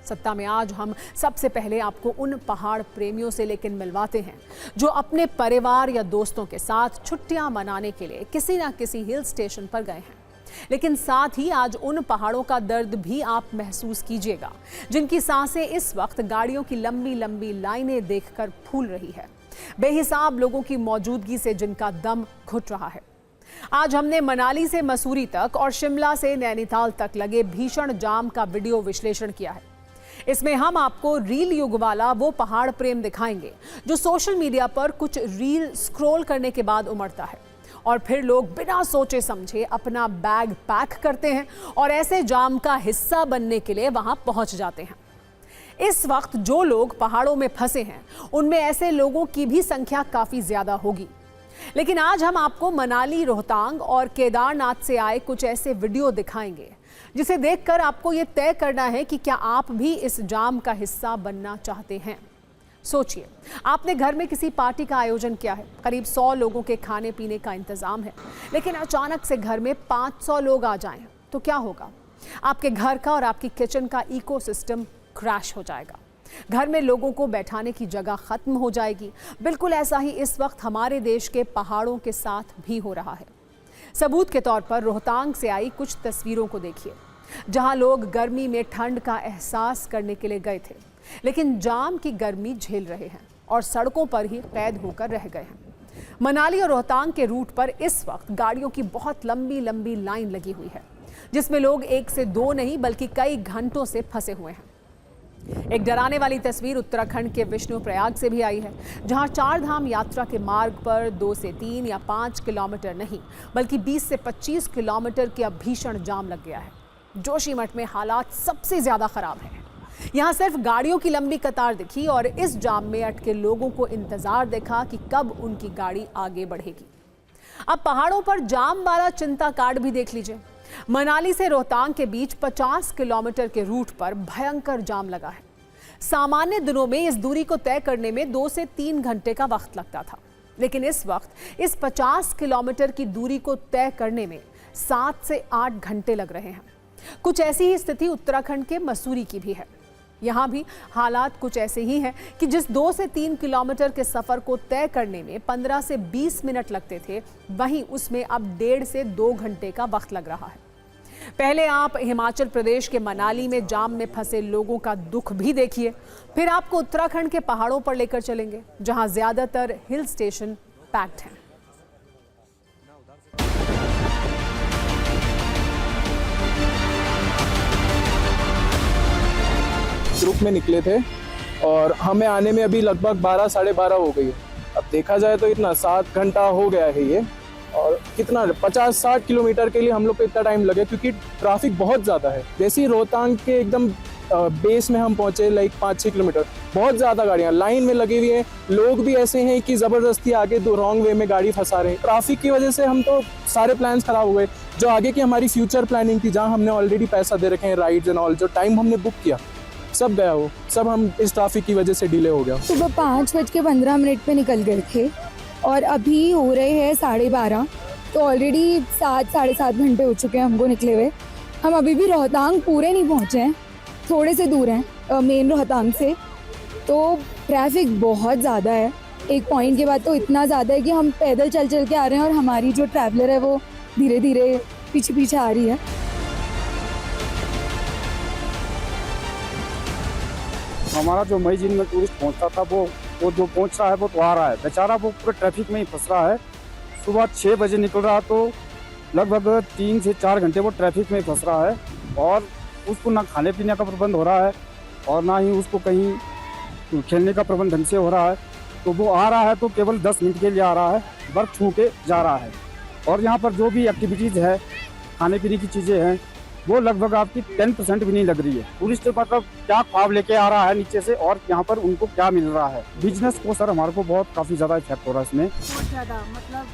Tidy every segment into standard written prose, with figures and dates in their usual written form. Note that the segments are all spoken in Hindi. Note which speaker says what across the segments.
Speaker 1: सत्ता में आज हम सबसे पहले आपको उन पहाड़ प्रेमियों से लेकिन मिलवाते हैं जो अपने परिवार या दोस्तों के साथ छुट्टियां मनाने के लिए किसी ना किसी हिल स्टेशन पर गए हैं। लेकिन साथ ही आज उन पहाड़ों का दर्द भी आप महसूस कीजिएगा जिनकी सांसें इस वक्त गाड़ियों की लंबी लंबी लाइनें देखकर फूल रही है, बेहिसाब लोगों की मौजूदगी से जिनका दम घुट रहा है। आज हमने मनाली से मसूरी तक और शिमला से नैनीताल तक लगे भीषण जाम का वीडियो विश्लेषण किया है। इसमें हम आपको रील युग वाला वो पहाड़ प्रेम दिखाएंगे जो सोशल मीडिया पर कुछ रील स्क्रॉल करने के बाद उमड़ता है और फिर लोग बिना सोचे समझे अपना बैग पैक करते हैं और ऐसे जाम का हिस्सा बनने के लिए वहां पहुंच जाते हैं। इस वक्त जो लोग पहाड़ों में फंसे हैं उनमें ऐसे लोगों की भी संख्या काफी ज्यादा होगी। लेकिन आज हम आपको मनाली, रोहतांग और केदारनाथ से आए कुछ ऐसे वीडियो दिखाएंगे जिसे देखकर आपको ये तय करना है कि क्या आप भी इस जाम का हिस्सा बनना चाहते हैं। सोचिए, आपने घर में किसी पार्टी का आयोजन किया है, करीब 100 लोगों के खाने पीने का इंतजाम है, लेकिन अचानक से घर में 500 लोग आ जाएं तो क्या होगा? आपके घर का और आपकी किचन का इकोसिस्टम क्रैश हो जाएगा। घर में लोगों को बैठाने की जगह खत्म हो जाएगी। बिल्कुल ऐसा ही इस वक्त हमारे देश के पहाड़ों के साथ भी हो रहा है। सबूत के तौर पर रोहतांग से आई कुछ तस्वीरों को देखिए, जहां लोग गर्मी में ठंड का एहसास करने के लिए गए थे, लेकिन जाम की गर्मी झेल रहे हैं और सड़कों पर ही कैद होकर रह गए हैं। मनाली और रोहतांग के रूट पर इस वक्त गाड़ियों की बहुत लंबी लंबी लाइन लगी हुई है, जिसमें लोग 1 से 2 नहीं बल्कि कई घंटों से फंसे हुए हैं। एक डराने वाली तस्वीर उत्तराखंड के विष्णुप्रयाग से भी आई है, जहां 4 धाम यात्रा के मार्ग पर 2 से 3 या 5 किलोमीटर नहीं बल्कि 20 से 25 किलोमीटर का भीषण जाम लग गया है। जोशीमठ में हालात सबसे ज्यादा खराब हैं। यहां सिर्फ गाड़ियों की लंबी कतार दिखी और इस जाम में अटके लोगों को इंतजार देखा कि कब उनकी गाड़ी आगे बढ़ेगी। अब पहाड़ों पर जाम वाला चिंता कार्ड भी देख लीजिए। मनाली से रोहतांग के बीच 50 किलोमीटर के रूट पर भयंकर जाम लगा है। सामान्य दिनों में इस दूरी को तय करने में 2 से 3 घंटे का वक्त लगता था, लेकिन इस वक्त इस 50 किलोमीटर की दूरी को तय करने में 7 से 8 घंटे लग रहे हैं। कुछ ऐसी ही स्थिति उत्तराखंड के मसूरी की भी है। यहाँ भी हालात कुछ ऐसे ही हैं कि जिस 2 से 3 किलोमीटर के सफर को तय करने में 15 से 20 मिनट लगते थे, वहीं उसमें अब 1.5 से 2 घंटे का वक्त लग रहा है। पहले आप हिमाचल प्रदेश के मनाली में जाम में फंसे लोगों का दुख भी देखिए, फिर आपको उत्तराखंड के पहाड़ों पर लेकर चलेंगे जहां ज्यादातर हिल स्टेशन पैक्ड हैं।
Speaker 2: ग्रुप में निकले थे और हमें आने में अभी लगभग 12 साढ़े 12 हो गई है। अब देखा जाए तो इतना 7 घंटा हो गया है ये, और कितना 50-60 किलोमीटर के लिए हम लोग को इतना टाइम लगे क्योंकि ट्रैफिक बहुत ज़्यादा है। जैसे ही रोहतांग के एकदम बेस में हम पहुंचे, लाइक 5-6 किलोमीटर, बहुत ज़्यादा गाड़ियाँ लाइन में लगी हुई हैं। लोग भी ऐसे हैं कि ज़बरदस्ती आगे रॉन्ग वे में गाड़ी फंसा रहे हैं। ट्रैफिक की वजह से हम तो सारे प्लान्स खराब हो गए। जो आगे की हमारी फ्यूचर प्लानिंग थी, जहाँ हमने ऑलरेडी पैसा दे रखे हैं, राइड्स एंड ऑल, जो टाइम हमने बुक किया, सब गया वो सब। हम इस ट्रैफिक की वजह से डिले हो गया।
Speaker 3: सुबह 5:15 पे निकल गए थे और अभी हो रहे हैं 12:30, तो ऑलरेडी 7 साढ़े 7 घंटे हो चुके हैं हमको निकले हुए। हम अभी भी रोहतांग पूरे नहीं पहुँचे हैं, थोड़े से दूर हैं मेन रोहतांग से। तो ट्रैफिक बहुत ज़्यादा है, एक पॉइंट के बाद तो इतना ज़्यादा है कि हम पैदल चल चल के आ रहे हैं और हमारी जो ट्रैवलर है वो धीरे धीरे पीछे पीछे आ रही है।
Speaker 4: हमारा जो मई जिन में टूरिस्ट पहुंचता था वो जो पहुंच रहा है वो तो आ रहा है, बेचारा वो पूरे ट्रैफिक में ही फंस रहा है। सुबह 6 बजे निकल रहा तो लगभग 3 से 4 घंटे वो ट्रैफिक में ही फंस रहा है, और उसको ना खाने पीने का प्रबंध हो रहा है और ना ही उसको कहीं खेलने का प्रबंध ढंग से हो रहा है। तो वो आ रहा है तो केवल 10 मिनट के लिए आ रहा है, बर्फ छू के जा रहा है। और यहाँ पर जो भी एक्टिविटीज़ है, खाने पीने की चीज़ें हैं, वो लगभग आपकी 10% भी नहीं लग रही है। टूरिस्ट मतलब क्या ख्वाब लेके आ रहा है नीचे से, और यहाँ पर उनको क्या मिल रहा है। बिजनेस को सर हमारे को बहुत काफ़ी ज़्यादा इफेक्ट हो रहा है इसमें।
Speaker 5: बहुत ज़्यादा, मतलब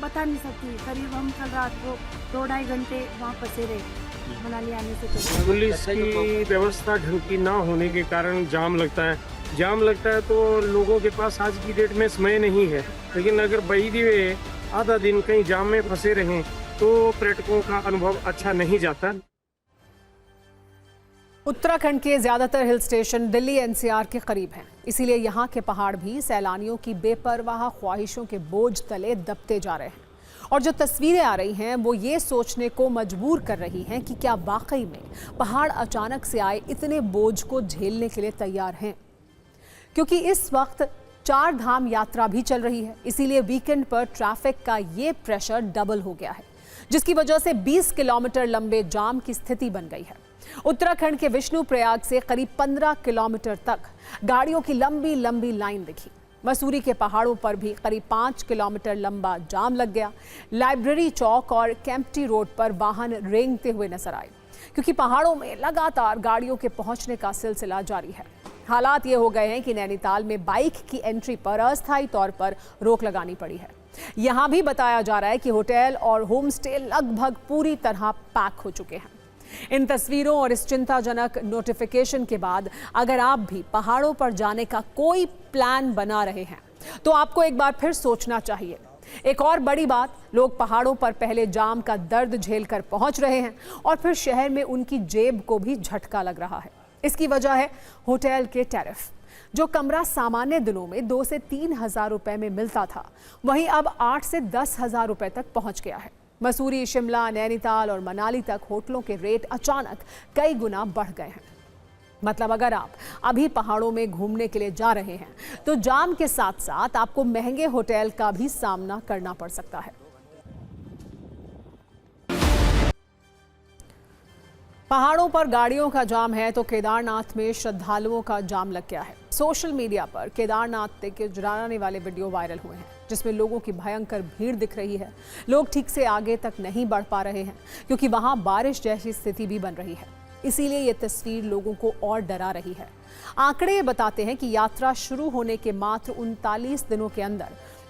Speaker 5: बता नहीं सकती। करीब हम कल रात को 2-2.5 घंटे वहाँ फंसे रहे मनाली आने से पहले।
Speaker 6: पुलिस की व्यवस्था ढंग की ना होने के कारण जाम लगता है। जाम लगता है तो लोगों के पास आज की डेट में समय नहीं है, लेकिन अगर बही दिए आधा दिन कहीं जाम में फंसे रहें तो पर्यटकों का अनुभव अच्छा नहीं जाता।
Speaker 1: उत्तराखंड के ज्यादातर हिल स्टेशन दिल्ली एनसीआर के करीब हैं, इसीलिए यहाँ के पहाड़ भी सैलानियों की बेपरवाह ख्वाहिशों के बोझ तले दबते जा रहे हैं। और जो तस्वीरें आ रही हैं वो ये सोचने को मजबूर कर रही हैं कि क्या वाकई में पहाड़ अचानक से आए इतने बोझ को झेलने के लिए तैयार हैं। क्योंकि इस वक्त 4 धाम यात्रा भी चल रही है, इसीलिए वीकेंड पर ट्रैफिक का ये प्रेशर डबल हो गया है, जिसकी वजह से 20 किलोमीटर लंबे जाम की स्थिति बन गई है। उत्तराखंड के विष्णुप्रयाग से करीब 15 किलोमीटर तक गाड़ियों की लंबी लंबी लाइन दिखी। मसूरी के पहाड़ों पर भी करीब 5 किलोमीटर लंबा जाम लग गया। लाइब्रेरी चौक और केम्प्टी रोड पर वाहन रेंगते हुए नजर आए, क्योंकि पहाड़ों में लगातार गाड़ियों के पहुंचने का सिलसिला जारी है। हालात ये हो गए हैं कि नैनीताल में बाइक की एंट्री पर अस्थायी तौर पर रोक लगानी पड़ी है। यहां भी बताया जा रहा है कि होटल और होम स्टे लगभग पूरी तरह पैक हो चुके हैं। इन तस्वीरों और इस चिंताजनक नोटिफिकेशन के बाद अगर आप भी पहाड़ों पर जाने का कोई प्लान बना रहे हैं तो आपको एक बार फिर सोचना चाहिए। एक और बड़ी बात, लोग पहाड़ों पर पहले जाम का दर्द झेलकर पहुंच रहे हैं और फिर शहर में उनकी जेब को भी झटका लग रहा है। इसकी वजह है होटल के टैरिफ। जो कमरा सामान्य दिनों में 2 से 3 हज़ार रुपए में मिलता था, वहीं अब 8 से 10 हज़ार रुपए तक पहुंच गया है। मसूरी, शिमला, नैनीताल और मनाली तक होटलों के रेट अचानक कई गुना बढ़ गए हैं। मतलब अगर आप अभी पहाड़ों में घूमने के लिए जा रहे हैं तो जाम के साथ साथ आपको महंगे होटल का भी सामना करना पड़ सकता है। पहाड़ों पर गाड़ियों का जाम है तो केदारनाथ में श्रद्धालुओं का जाम लग गया है। सोशल मीडिया पर केदारनाथ के जुड़ाने वाले वीडियो वायरल हुए हैं, जिसमें लोगों की भयंकर भीड़ दिख रही है। लोग ठीक से आगे तक नहीं बढ़ पा रहे हैं क्योंकि वहां बारिश जैसी स्थिति भी बन रही है। इसीलिए ये तस्वीर लोगों को और डरा रही है। आंकड़े ये बताते हैं कि यात्रा शुरू होने के मात्र 39 दिनों के अंदर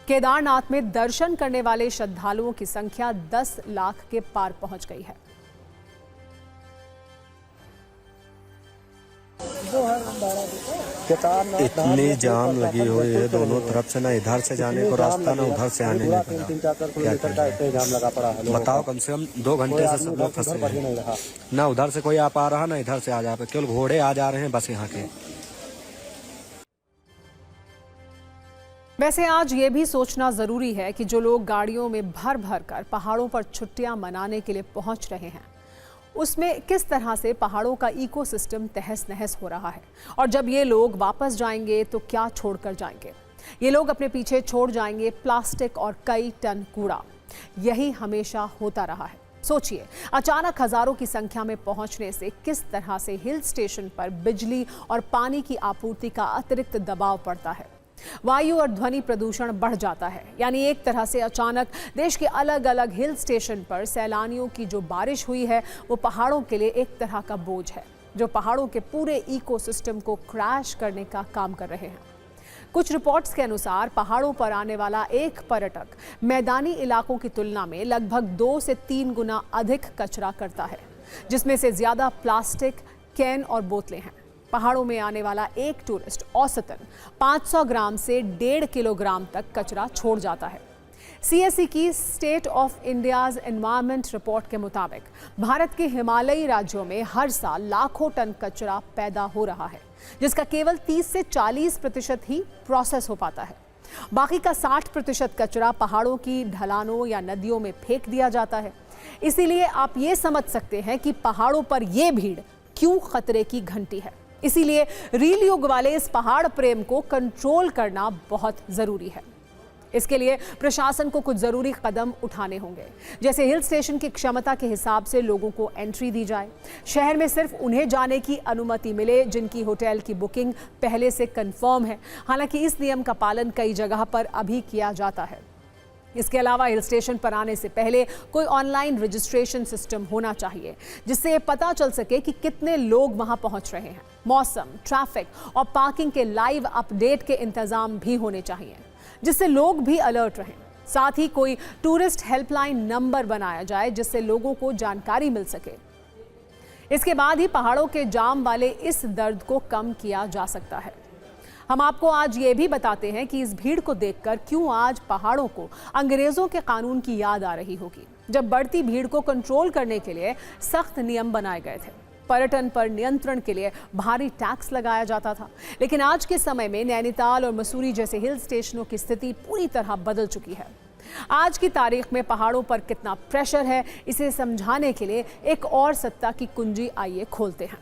Speaker 1: केदारनाथ में दर्शन करने वाले श्रद्धालुओं की संख्या 10 लाख के पार पहुंच गई है।
Speaker 7: इतनी जाम लगी हुई है दोनों तरफ से, ना इधर से जाने को रास्ता ना उधर से आने को। बताओ, कम से कम 2 घंटे से सब लोग फंसे हैं। ना उधर से कोई आ पा रहा, ना इधर से आ जा पा, केवल घोड़े आ जा रहे हैं बस यहाँ के।
Speaker 1: वैसे आज ये भी सोचना जरूरी है कि जो लोग गाड़ियों में भर भर कर पहाड़ों पर छुट्टियां मनाने के लिए पहुंच रहे हैं, उसमें किस तरह से पहाड़ों का इकोसिस्टम तहस नहस हो रहा है। और जब ये लोग वापस जाएंगे तो क्या छोड़कर जाएंगे। ये लोग अपने पीछे छोड़ जाएंगे प्लास्टिक और कई टन कूड़ा। यही हमेशा होता रहा है। सोचिए, अचानक हजारों की संख्या में पहुंचने से किस तरह से हिल स्टेशन पर बिजली और पानी की आपूर्ति का अतिरिक्त दबाव पड़ता है। वायु और ध्वनि प्रदूषण बढ़ जाता है। यानी एक तरह से अचानक देश के अलग अलग हिल स्टेशन पर सैलानियों की जो बारिश हुई है वो पहाड़ों के लिए एक तरह का बोझ है, जो पहाड़ों के पूरे इकोसिस्टम को क्रैश करने का काम कर रहे हैं। कुछ रिपोर्ट्स के अनुसार पहाड़ों पर आने वाला एक पर्यटक मैदानी इलाकों की तुलना में लगभग 2 से 3 गुना अधिक कचरा करता है, जिसमें से ज्यादा प्लास्टिक, कैन और बोतलें हैं। पहाड़ों में आने वाला एक टूरिस्ट औसतन 500 ग्राम से 1.5 किलोग्राम तक कचरा छोड़ जाता है। CSE की state of India's environment report के मुताबिक भारत के हिमालयी राज्यों में हर साल लाखों टन कचरा पैदा हो रहा है, जिसका केवल 30 से 40% ही प्रोसेस हो पाता है। बाकी का 60% कचरा पहाड़ों की ढलानों या नदियों में फेंक दिया जाता है। इसीलिए आप ये समझ सकते हैं कि पहाड़ों पर यह भीड़ क्यों खतरे की घंटी है। इसीलिए रील युग वाले इस पहाड़ प्रेम को कंट्रोल करना बहुत जरूरी है। इसके लिए प्रशासन को कुछ जरूरी कदम उठाने होंगे, जैसे हिल स्टेशन की क्षमता के हिसाब से लोगों को एंट्री दी जाए। शहर में सिर्फ उन्हें जाने की अनुमति मिले जिनकी होटल की बुकिंग पहले से कंफर्म है। हालांकि इस नियम का पालन कई जगह पर अभी किया जाता है। इसके अलावा हिल स्टेशन पर आने से पहले कोई ऑनलाइन रजिस्ट्रेशन सिस्टम होना चाहिए, जिससे पता चल सके कि कितने लोग वहां पहुंच रहे हैं। मौसम, ट्रैफिक और पार्किंग के लाइव अपडेट के इंतजाम भी होने चाहिए, जिससे लोग भी अलर्ट रहें। साथ ही कोई टूरिस्ट हेल्पलाइन नंबर बनाया जाए, जिससे लोगों को जानकारी मिल सके। इसके बाद ही पहाड़ों के जाम वाले इस दर्द को कम किया जा सकता है। हम आपको आज ये भी बताते हैं कि इस भीड़ को देखकर क्यों आज पहाड़ों को अंग्रेजों के कानून की याद आ रही होगी, जब बढ़ती भीड़ को कंट्रोल करने के लिए सख्त नियम बनाए गए थे। पर्यटन पर नियंत्रण के लिए भारी टैक्स लगाया जाता था। लेकिन आज के समय में नैनीताल और मसूरी जैसे हिल स्टेशनों की स्थिति पूरी तरह बदल चुकी है। आज की तारीख में पहाड़ों पर कितना प्रेशर है, इसे समझाने के लिए एक और सत्ता की कुंजी आइए खोलते हैं।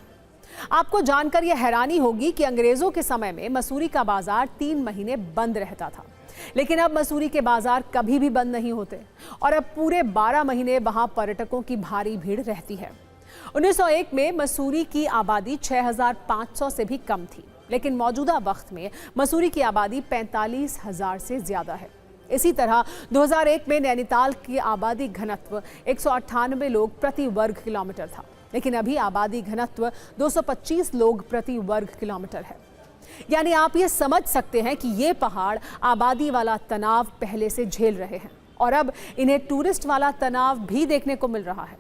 Speaker 1: आपको जानकर यह हैरानी होगी कि अंग्रेजों के समय में मसूरी का बाजार 3 महीने बंद रहता था, लेकिन अब मसूरी के बाजार कभी भी बंद नहीं होते और अब पूरे 12 महीने वहां पर्यटकों की भारी भीड़ रहती है। 1901 में मसूरी की आबादी 6,500 से भी कम थी, लेकिन मौजूदा वक्त में मसूरी की आबादी 45,000 से ज्यादा है। इसी तरह 2001 में नैनीताल की आबादी घनत्व 198 लोग प्रति वर्ग किलोमीटर था, लेकिन अभी आबादी घनत्व 225 लोग प्रति वर्ग किलोमीटर है। यानी आप ये समझ सकते हैं कि ये पहाड़ आबादी वाला तनाव पहले से झेल रहे हैं और अब इन्हें टूरिस्ट वाला तनाव भी देखने को मिल रहा है।